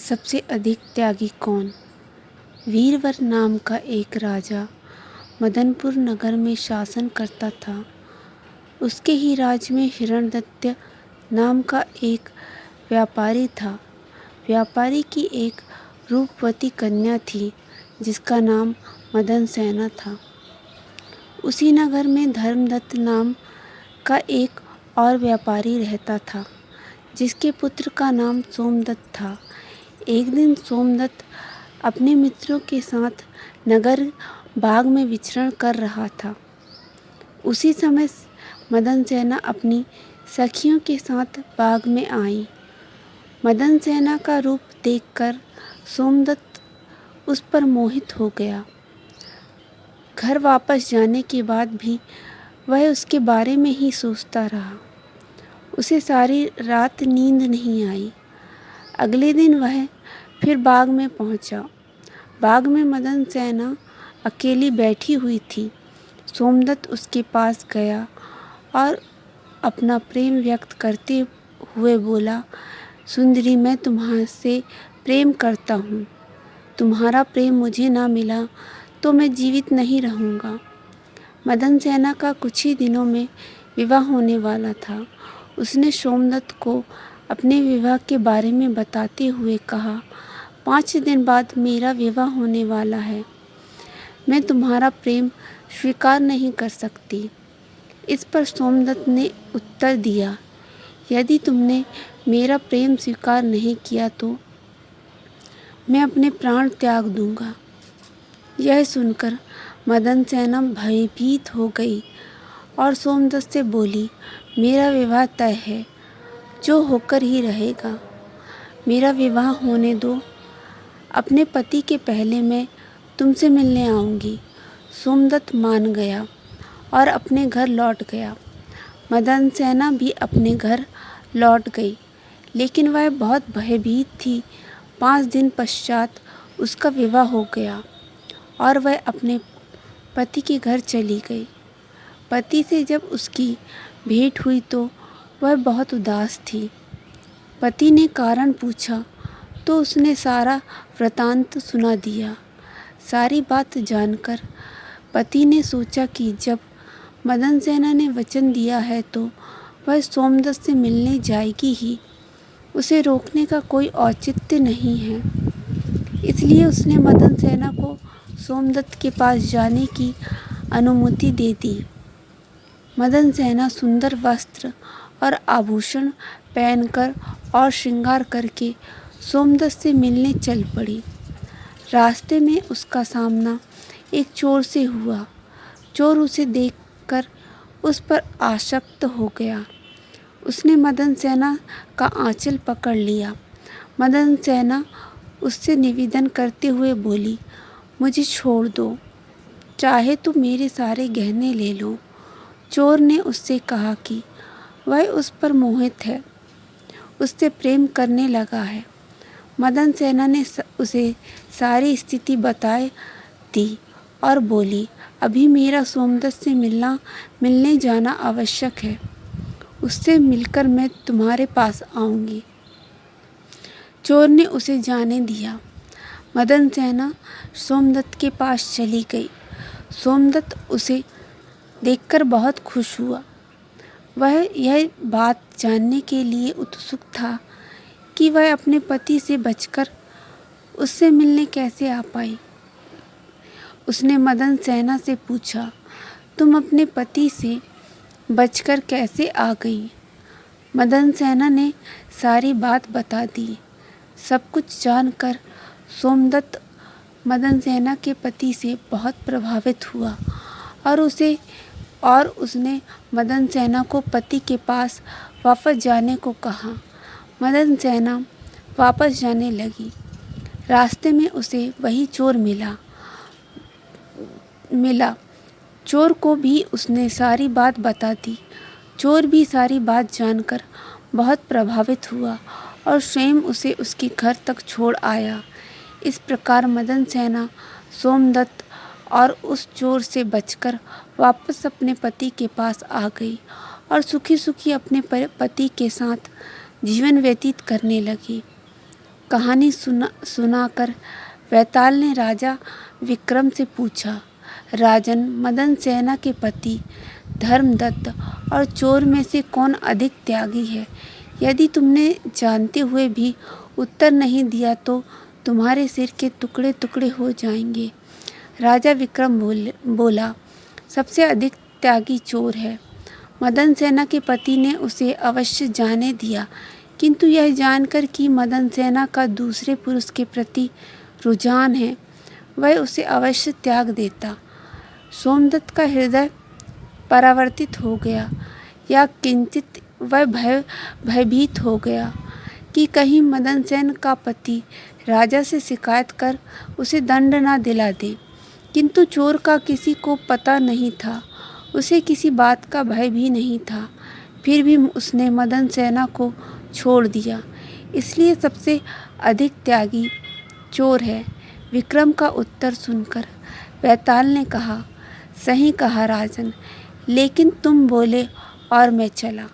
सबसे अधिक त्यागी कौन? वीरवर नाम का एक राजा मदनपुर नगर में शासन करता था। उसके ही राज्य में हिरण्यदत्त नाम का एक व्यापारी था। व्यापारी की एक रूपवती कन्या थी जिसका नाम मदन सेना था। उसी नगर में धर्मदत्त नाम का एक और व्यापारी रहता था जिसके पुत्र का नाम सोमदत्त था। एक दिन सोमदत्त अपने मित्रों के साथ नगर बाग में विचरण कर रहा था। उसी समय मदन सेना अपनी सखियों के साथ बाग में आई। मदन सेना का रूप देखकर सोमदत्त उस पर मोहित हो गया। घर वापस जाने के बाद भी वह उसके बारे में ही सोचता रहा। उसे सारी रात नींद नहीं आई। अगले दिन वह फिर बाग में पहुंचा। बाग में मदन सेना अकेली बैठी हुई थी। सोमदत्त उसके पास गया और अपना प्रेम व्यक्त करते हुए बोला, सुंदरी, मैं तुम्हारे प्रेम करता हूँ। तुम्हारा प्रेम मुझे ना मिला तो मैं जीवित नहीं रहूँगा। मदन सेना का कुछ ही दिनों में विवाह होने वाला था। उसने सोमदत्त को अपने विवाह के बारे में बताते हुए कहा, 5 दिन बाद मेरा विवाह होने वाला है। मैं तुम्हारा प्रेम स्वीकार नहीं कर सकती। इस पर सोमदत्त ने उत्तर दिया, यदि तुमने मेरा प्रेम स्वीकार नहीं किया तो मैं अपने प्राण त्याग दूंगा। यह सुनकर मदन सेना भयभीत हो गई और सोमदत्त से बोली, मेरा विवाह तय है, जो होकर ही रहेगा। मेरा विवाह होने दो। अपने पति के पहले मैं तुमसे मिलने आऊँगी। सोमदत्त मान गया और अपने घर लौट गया। मदन सेना भी अपने घर लौट गई, लेकिन वह बहुत भयभीत थी। 5 दिन पश्चात उसका विवाह हो गया और वह अपने पति के घर चली गई। पति से जब उसकी भेंट हुई तो वह बहुत उदास थी। पति ने कारण पूछा तो उसने सारा वृतांत सुना दिया। सारी बात जानकर पति ने सोचा कि जब मदन सेना ने वचन दिया है तो वह सोमदत्त से मिलने जाएगी ही। उसे रोकने का कोई औचित्य नहीं है। इसलिए उसने मदन सेना को सोमदत्त के पास जाने की अनुमति दे दी। मदन सेना सुंदर वस्त्र और आभूषण पहनकर और श्रृंगार करके सोमदत्त से मिलने चल पड़ी। रास्ते में उसका सामना एक चोर से हुआ। चोर उसे देखकर उस पर आसक्त हो गया। उसने मदन सेना का आंचल पकड़ लिया। मदन सेना उससे निवेदन करते हुए बोली, मुझे छोड़ दो, चाहे तो मेरे सारे गहने ले लो। चोर ने उससे कहा कि वह उस पर मोहित है, उससे प्रेम करने लगा है। मदन सेना ने उसे सारी स्थिति बताए दी और बोली, अभी मेरा सोमदत्त से मिलने जाना आवश्यक है। उससे मिलकर मैं तुम्हारे पास आऊँगी। चोर ने उसे जाने दिया। मदन सेना सोमदत्त के पास चली गई। सोमदत्त उसे देखकर बहुत खुश हुआ। वह यह बात जानने के लिए उत्सुक था कि वह अपने पति से बचकर उससे मिलने कैसे आ पाई। उसने मदन सेना से पूछा, तुम अपने पति से बचकर कैसे आ गई? मदन सेना ने सारी बात बता दी। सब कुछ जानकर सोमदत्त मदन सेना के पति से बहुत प्रभावित हुआ और उसने मदन सेना को पति के पास वापस जाने को कहा। मदन सेना वापस जाने लगी। रास्ते में उसे वही चोर मिला। चोर को भी उसने सारी बात बता दी। चोर भी सारी बात जानकर बहुत प्रभावित हुआ और स्वयं उसे उसके घर तक छोड़ आया। इस प्रकार मदन सेना सोमदत्त और उस चोर से बचकर वापस अपने पति के पास आ गई और सुखी सुखी अपने पति के साथ जीवन व्यतीत करने लगी। कहानी सुनाकर वैताल ने राजा विक्रम से पूछा, राजन, मदन सेना के पति धर्मदत्त और चोर में से कौन अधिक त्यागी है? यदि तुमने जानते हुए भी उत्तर नहीं दिया तो तुम्हारे सिर के टुकड़े टुकड़े हो जाएंगे। राजा विक्रम बोला, सबसे अधिक त्यागी चोर है। मदन सेना के पति ने उसे अवश्य जाने दिया, किंतु यह जानकर कि मदन सेना का दूसरे पुरुष के प्रति रुझान है, वह उसे अवश्य त्याग देता। सोमदत्त का हृदय परावर्तित हो गया, या किंचित वह भयभीत हो गया कि कहीं मदन सेन का पति राजा से शिकायत कर उसे दंड न दिला दे। किंतु चोर का किसी को पता नहीं था, उसे किसी बात का भय भी नहीं था। फिर भी उसने मदन सेना को छोड़ दिया, इसलिए सबसे अधिक त्यागी चोर है। विक्रम का उत्तर सुनकर वैताल ने कहा, सही कहा राजन, लेकिन तुम बोले और मैं चला।